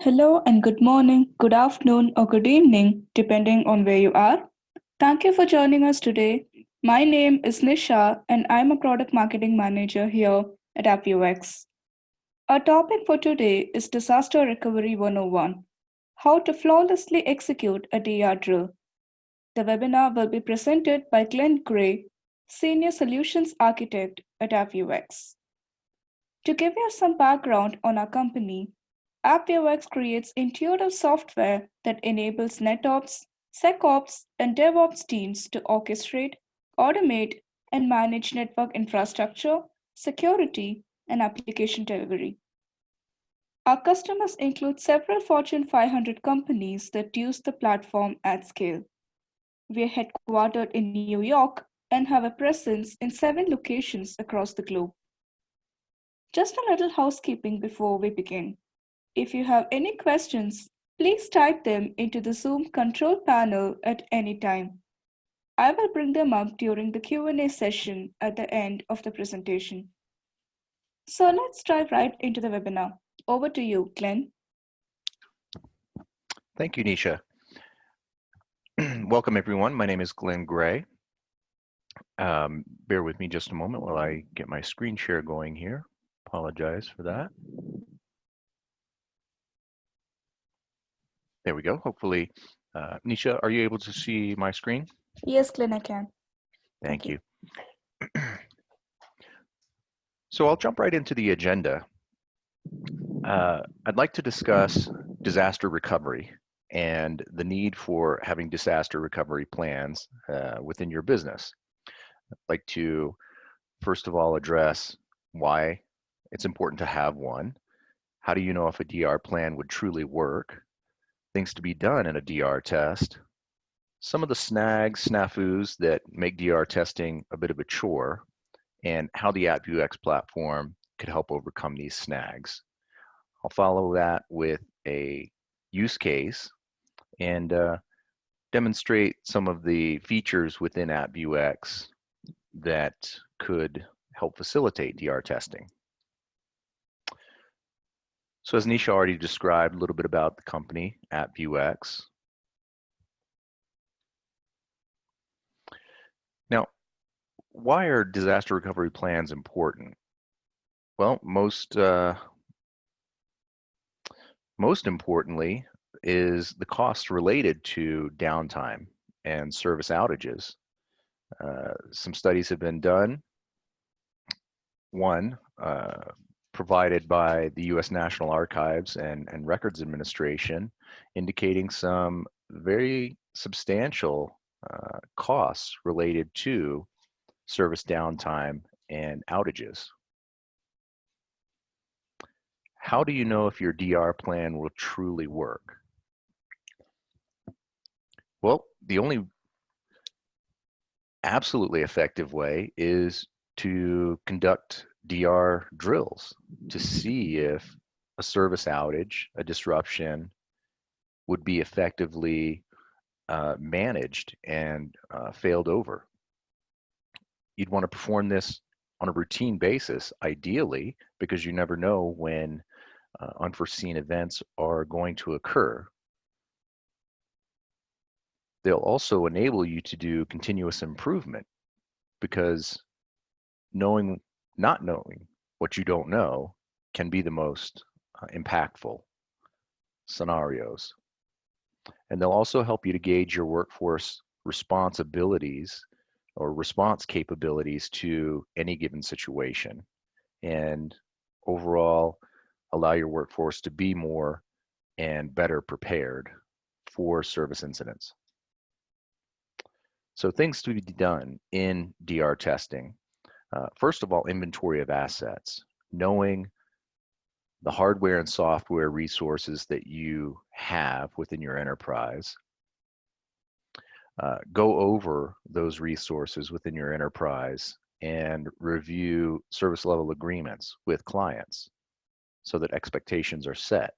Hello and good morning, good afternoon, or good evening, depending on where you are. Thank you for joining us today. My name is Nisha, and I'm a product marketing manager here at AppViewX. Our topic for today is Disaster Recovery 101, how to flawlessly execute a DR drill. The webinar will be presented by Glenn Gray, Senior Solutions Architect at AppViewX. To give you some background on our company, AppViewX creates intuitive software that enables NetOps, SecOps, and DevOps teams to orchestrate, automate, and manage network infrastructure, security, and application delivery. Our customers include several Fortune 500 companies that use the platform at scale. We are headquartered in New York and have a presence in 7 locations across the globe. Just a little housekeeping before we begin. If you have any questions, please type them into the Zoom control panel at any time. I will bring them up during the Q&A session at the end of the presentation. So let's dive right into the webinar. Over to you, Glenn. Thank you, Nisha. Welcome, everyone. My name is Glenn Gray. Bear with me just a moment while I get my screen share going here. Apologize for that. There we go. Hopefully, Nisha, are you able to see my screen? Yes, Glenn, I can. Thank you. So I'll jump right into the agenda. I'd like to discuss disaster recovery and the need for having disaster recovery plans within your business. I'd like to, first of all, address why it's important to have one. How do you know if a DR plan would truly work? Things to be done in a DR test. Some of the snags, snafus that make DR testing a bit of a chore, and how the AppViewX platform could help overcome these snags. I'll follow that with a use case and demonstrate some of the features within AppViewX that could help facilitate DR testing. So as Nisha already described a little bit about the company, AppViewX. Now, why are disaster recovery plans important? Well, most importantly is the cost related to downtime and service outages. Some studies have been done. One, provided by the U.S. National Archives and Records Administration, indicating some very substantial costs related to service downtime and outages. How do you know if your DR plan will truly work? Well, the only absolutely effective way is to conduct DR drills to see if a service outage, a disruption, would be effectively managed and failed over. You'd want to perform this on a routine basis, ideally, because you never know when unforeseen events are going to occur. They'll also enable you to do continuous improvement, because not knowing what you don't know can be the most impactful scenarios. And they'll also help you to gauge your workforce responsibilities or response capabilities to any given situation, and overall allow your workforce to be more and better prepared for service incidents. So things to be done in DR testing. First of all, inventory of assets, knowing the hardware and software resources that you have within your enterprise. Go over those resources within your enterprise and review service level agreements with clients so that expectations are set.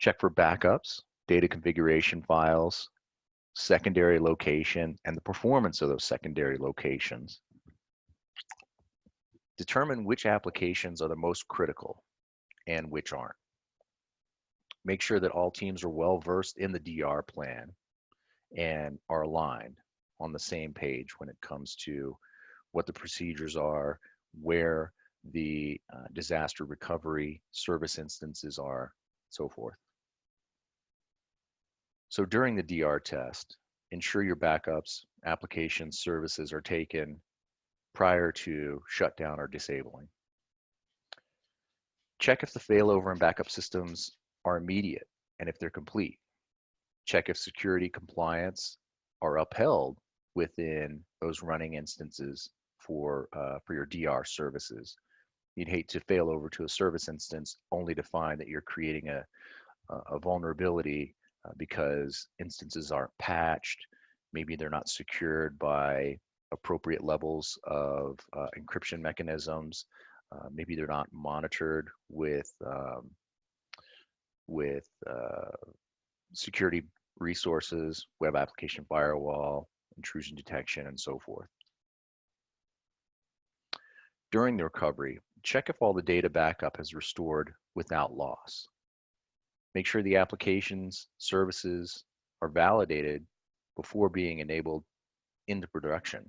Check for backups, data configuration files, secondary location, and the performance of those secondary locations. Determine which applications are the most critical and which aren't. Make sure that all teams are well versed in the DR plan and are aligned on the same page when it comes to what the procedures are, where the disaster recovery service instances are, so forth. So during the DR test, ensure your backups, applications, services are taken prior to shutdown or disabling. Check if the failover and backup systems are immediate and if they're complete. Check if security compliance are upheld within those running instances for your DR services. You'd hate to fail over to a service instance only to find that you're creating a vulnerability because instances aren't patched. Maybe they're not secured by appropriate levels of encryption mechanisms. Maybe they're not monitored with security resources, web application firewall, intrusion detection, and so forth. During the recovery, check if all the data backup is restored without loss. Make sure the applications, services are validated before being enabled into production.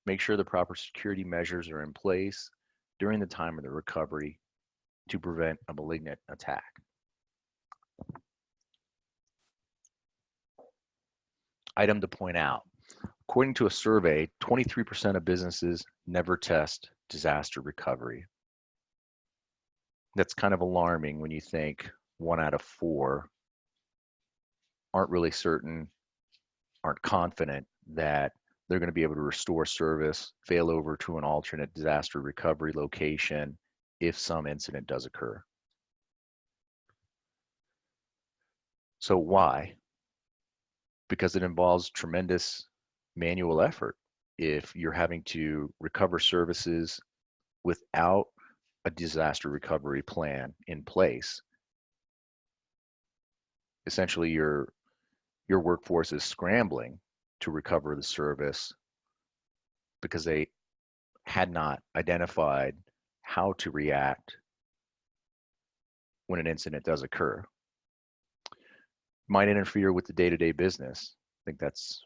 Make sure the proper security measures are in place during the time of the recovery to prevent a malignant attack. Item to point out, according to a survey, 23% of businesses never test disaster recovery. That's kind of alarming when you think 1 out of 4 aren't really certain, aren't confident that they're going to be able to restore service, fail over to an alternate disaster recovery location if some incident does occur. So why? Because it involves tremendous manual effort. If you're having to recover services without a disaster recovery plan in place, essentially your workforce is scrambling to recover the service because they had not identified how to react when an incident does occur. Might interfere with the day-to-day business. I think that's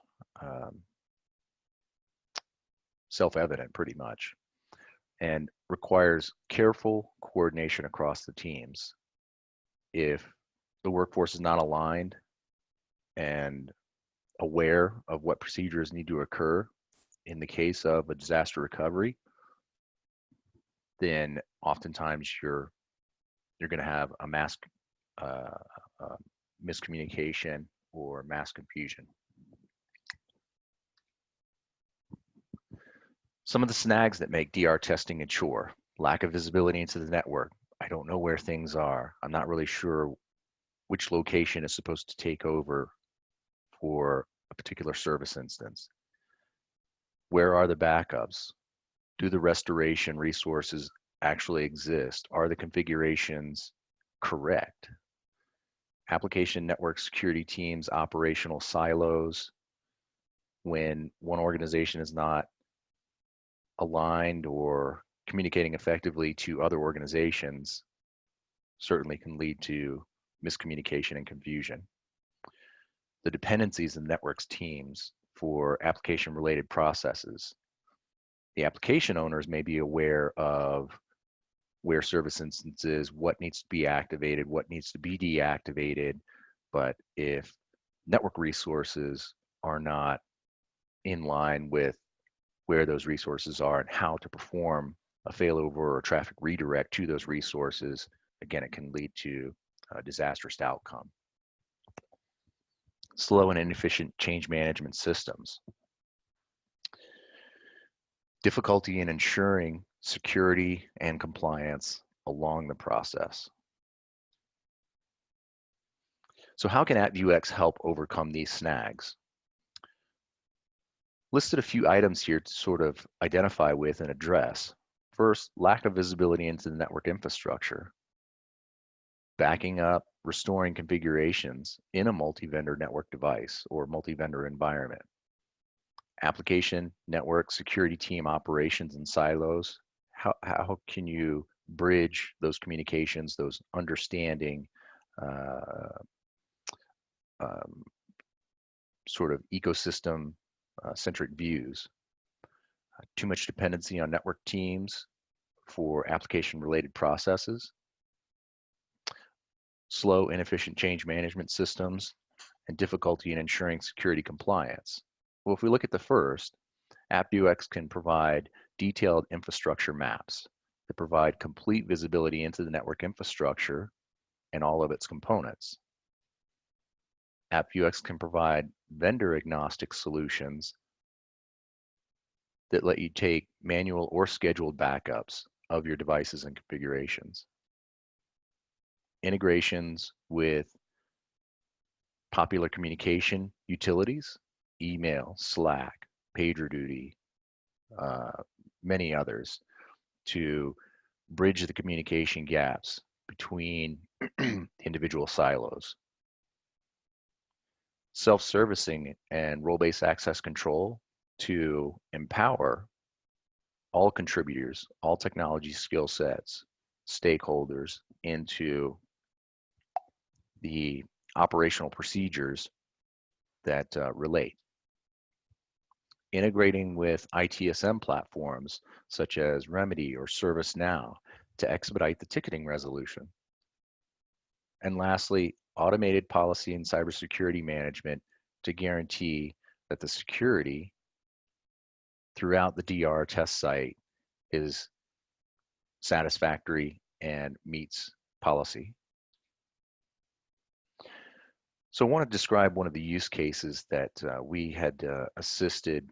self-evident pretty much, and requires careful coordination across the teams. If the workforce is not aligned and aware of what procedures need to occur in the case of a disaster recovery, then oftentimes you're going to have a mass miscommunication or mass confusion. Some of the snags that make DR testing a chore: lack of visibility into the network. I don't know where things are. I'm not really sure which location is supposed to take over for a particular service instance. Where are the backups? Do the restoration resources actually exist? Are the configurations correct? Application network security teams, operational silos. When one organization is not aligned or communicating effectively to other organizations, certainly can lead to miscommunication and confusion. The dependencies in networks teams for application related processes. The application owners may be aware of where service instances, what needs to be activated, what needs to be deactivated, but if network resources are not in line with where those resources are and how to perform a failover or traffic redirect to those resources, again, it can lead to a disastrous outcome. Slow and inefficient change management systems. Difficulty in ensuring security and compliance along the process. So how can AppViewX help overcome these snags? Listed a few items here to sort of identify with and address. First, lack of visibility into the network infrastructure. Backing up, restoring configurations in a multi-vendor network device or multi-vendor environment. Application, network, security team operations and silos. How can you bridge those communications, those understanding um, sort of ecosystem centric views, too much dependency on network teams for application related processes, slow, inefficient change management systems, and difficulty in ensuring security compliance. Well, if we look at the first, AppViewX can provide detailed infrastructure maps that provide complete visibility into the network infrastructure and all of its components. AppViewX can provide vendor agnostic solutions that let you take manual or scheduled backups of your devices and configurations. Integrations with popular communication utilities, email, Slack, PagerDuty, many others, to bridge the communication gaps between individual silos. Self-servicing and role-based access control to empower all contributors, all technology skill sets, stakeholders into the operational procedures that relate. Integrating with ITSM platforms such as Remedy or ServiceNow to expedite the ticketing resolution. And lastly, automated policy and cybersecurity management to guarantee that the security throughout the DR test site is satisfactory and meets policy. So I want to describe one of the use cases that we had assisted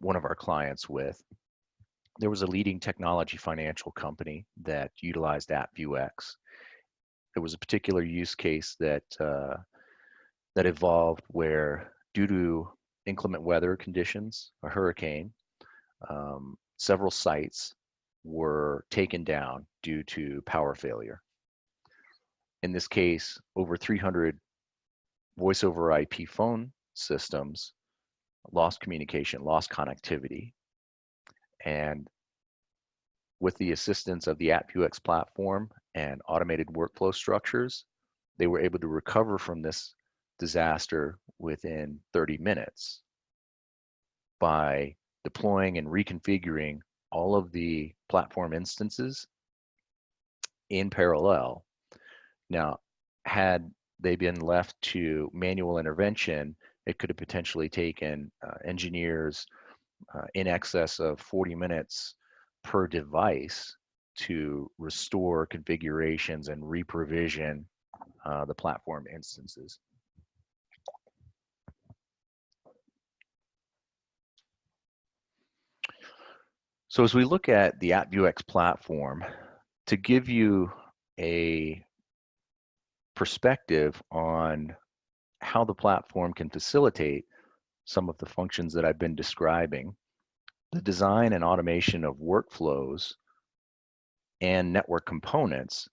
one of our clients with. There was a leading technology financial company that utilized AppViewX. There was a particular use case that that evolved where, due to inclement weather conditions, a hurricane, several sites were taken down due to power failure. In this case, over 300 voice over IP phone systems lost communication, lost connectivity. And with the assistance of the AppViewX platform and automated workflow structures, they were able to recover from this disaster within 30 minutes by deploying and reconfiguring all of the platform instances in parallel. Now, had they been left to manual intervention, it could have potentially taken engineers in excess of 40 minutes per device to restore configurations and reprovision the platform instances. So as we look at the AppViewX platform, to give you a perspective on how the platform can facilitate some of the functions that I've been describing, the design and automation of workflows and network components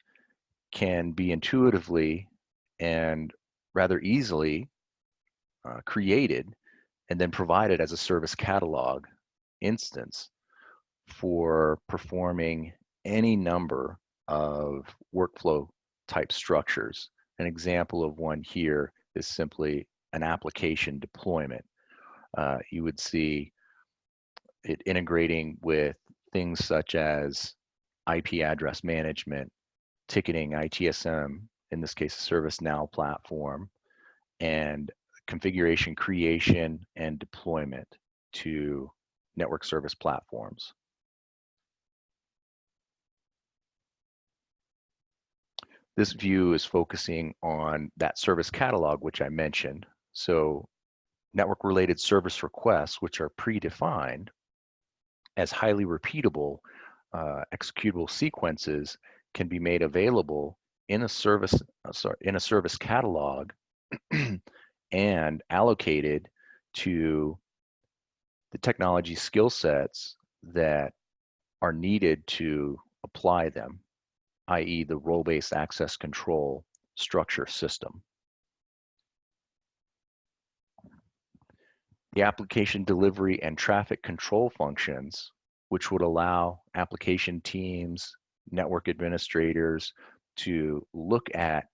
can be intuitively and rather easily created and then provided as a service catalog instance for performing any number of workflow type structures. An example of one here is simply an application deployment. You would see it integrating with things such as IP address management, ticketing, ITSM, in this case, ServiceNow platform, and configuration creation and deployment to network service platforms. This view is focusing on that service catalog, which I mentioned. So network-related service requests, which are predefined as highly repeatable executable sequences, can be made available in a service catalog and allocated to the technology skill sets that are needed to apply them, i.e. the role-based access control structure system. The application delivery and traffic control functions, which would allow application teams, network administrators to look at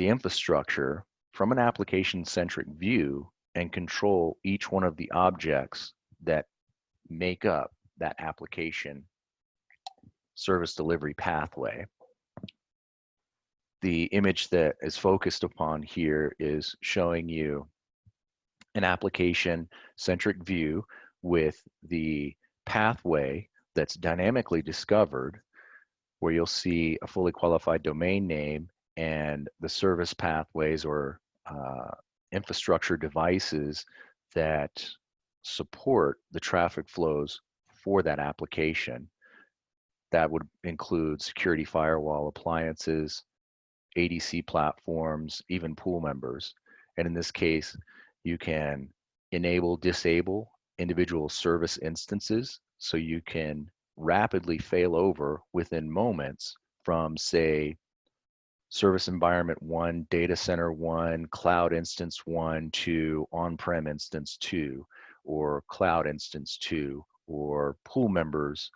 the infrastructure from an application-centric view and control each one of the objects that make up that application service delivery pathway. The image that is focused upon here is showing you an application-centric view with the pathway that's dynamically discovered, where you'll see a fully qualified domain name and the service pathways or infrastructure devices that support the traffic flows for that application. That would include security firewall appliances, ADC platforms, even pool members. And in this case, you can enable, disable individual service instances so you can rapidly fail over within moments from, say, service environment 1, data center 1, cloud instance 1 to on-prem instance 2, or cloud instance 2, or pool members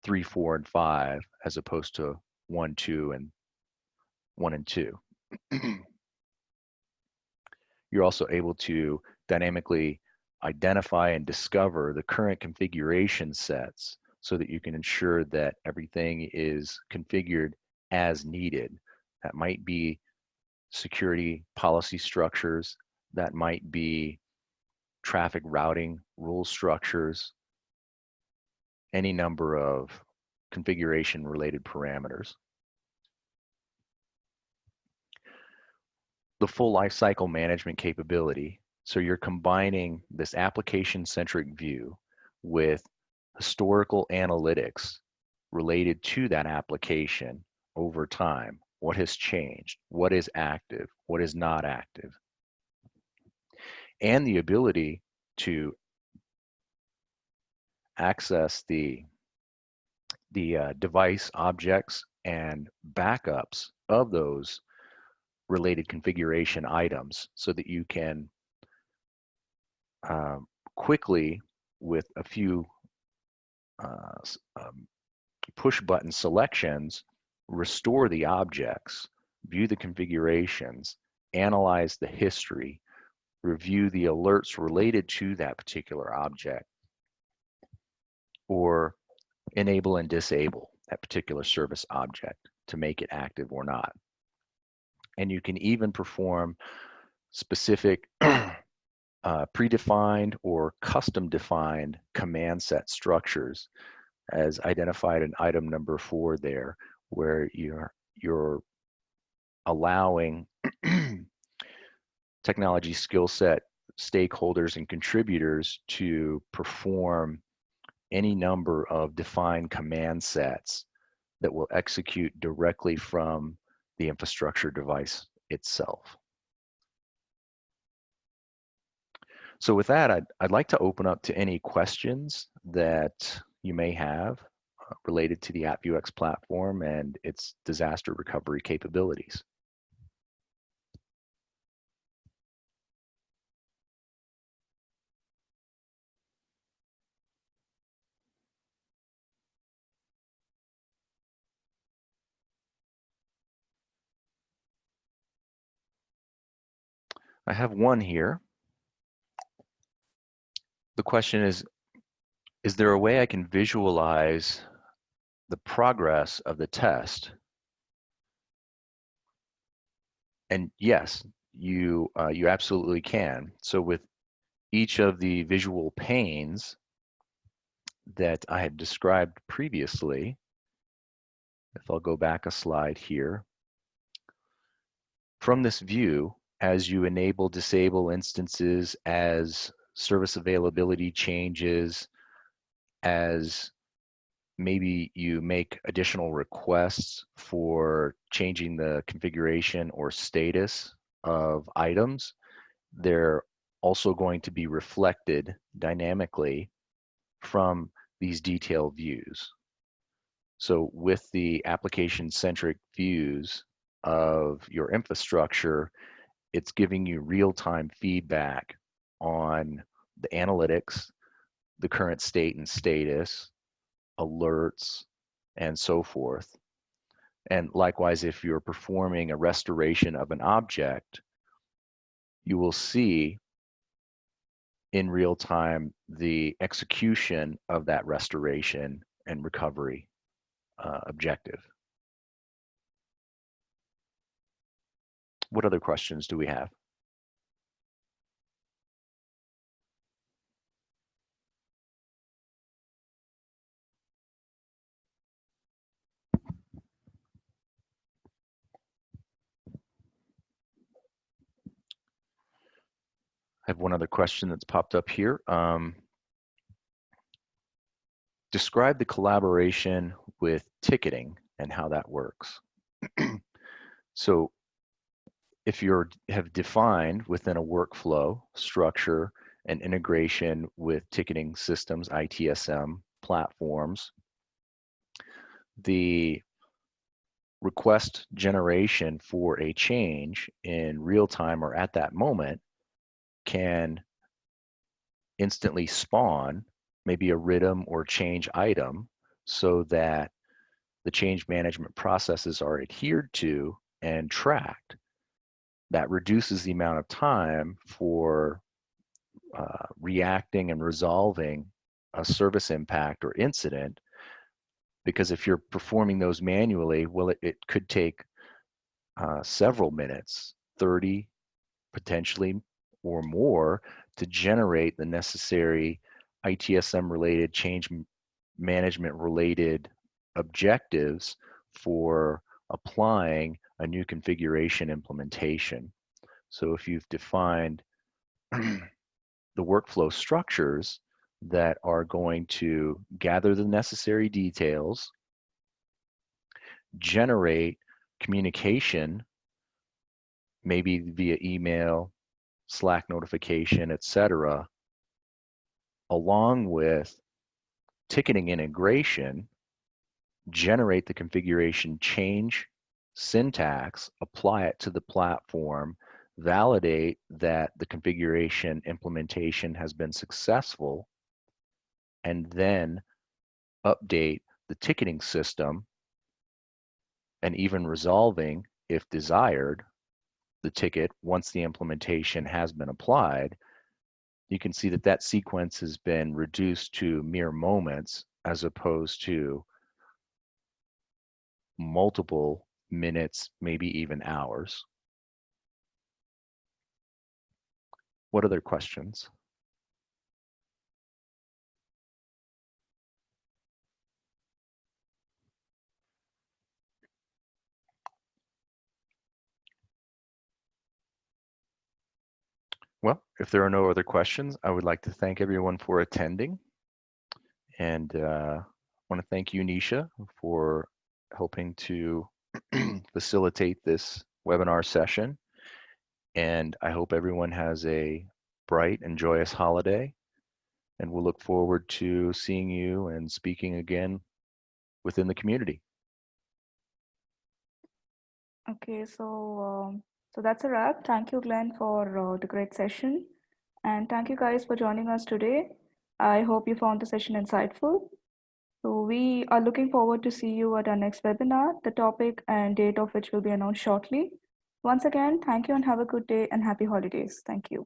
3, 4, and 5, as opposed to 1, 2, and 1 and 2. You're also able to dynamically identify and discover the current configuration sets so that you can ensure that everything is configured as needed. That might be security policy structures, that might be traffic routing rule structures, any number of configuration related parameters. The full lifecycle management capability. So you're combining this application-centric view with historical analytics related to that application over time. What has changed? What is active? What is not active? And the ability to access the device objects and backups of those related configuration items so that you can quickly, with a few push button selections, restore the objects, view the configurations, analyze the history, review the alerts related to that particular object, or enable and disable that particular service object to make it active or not. And you can even perform specific predefined or custom defined command set structures as identified in item number 4 there, where you're allowing technology skill set stakeholders and contributors to perform any number of defined command sets that will execute directly from the infrastructure device itself. So with that, I'd like to open up to any questions that you may have related to the AppViewX platform and its disaster recovery capabilities. I have one here. The question is there a way I can visualize the progress of the test? And yes, you absolutely can. So with each of the visual panes that I had described previously, if I'll go back a slide here, from this view, as you enable, disable instances, as service availability changes, as maybe you make additional requests for changing the configuration or status of items, they're also going to be reflected dynamically from these detailed views. So with the application-centric views of your infrastructure, it's giving you real-time feedback on the analytics, the current state and status, alerts, and so forth. And likewise, if you're performing a restoration of an object, you will see in real time the execution of that restoration and recovery objective. What other questions do we have? I have one other question that's popped up here. Describe the collaboration with ticketing and how that works. So if you have defined within a workflow structure and integration with ticketing systems, ITSM platforms, the request generation for a change in real time or at that moment can instantly spawn maybe a rhythm or change item so that the change management processes are adhered to and tracked. That reduces the amount of time for reacting and resolving a service impact or incident, because if you're performing those manually, well, it could take several minutes, 30 potentially or more, to generate the necessary ITSM related change management related objectives for applying a new configuration implementation. So if you've defined the workflow structures that are going to gather the necessary details, generate communication, maybe via email, Slack notification, etc., along with ticketing integration, generate the configuration change syntax, apply it to the platform, validate that the configuration implementation has been successful, and then update the ticketing system, and even resolving, if desired, the ticket once the implementation has been applied. You can see that that sequence has been reduced to mere moments as opposed to multiple minutes, maybe even hours. What other questions? Well, if there are no other questions, I would like to thank everyone for attending. And I want to thank you, Nisha, for helping to facilitate this webinar session. And I hope everyone has a bright and joyous holiday. And we'll look forward to seeing you and speaking again within the community. Okay, so that's a wrap. Thank you, Glenn, for the great session. And thank you guys for joining us today. I hope you found the session insightful. So we are looking forward to see you at our next webinar, the topic and date of which will be announced shortly. Once again, thank you and have a good day and happy holidays. Thank you.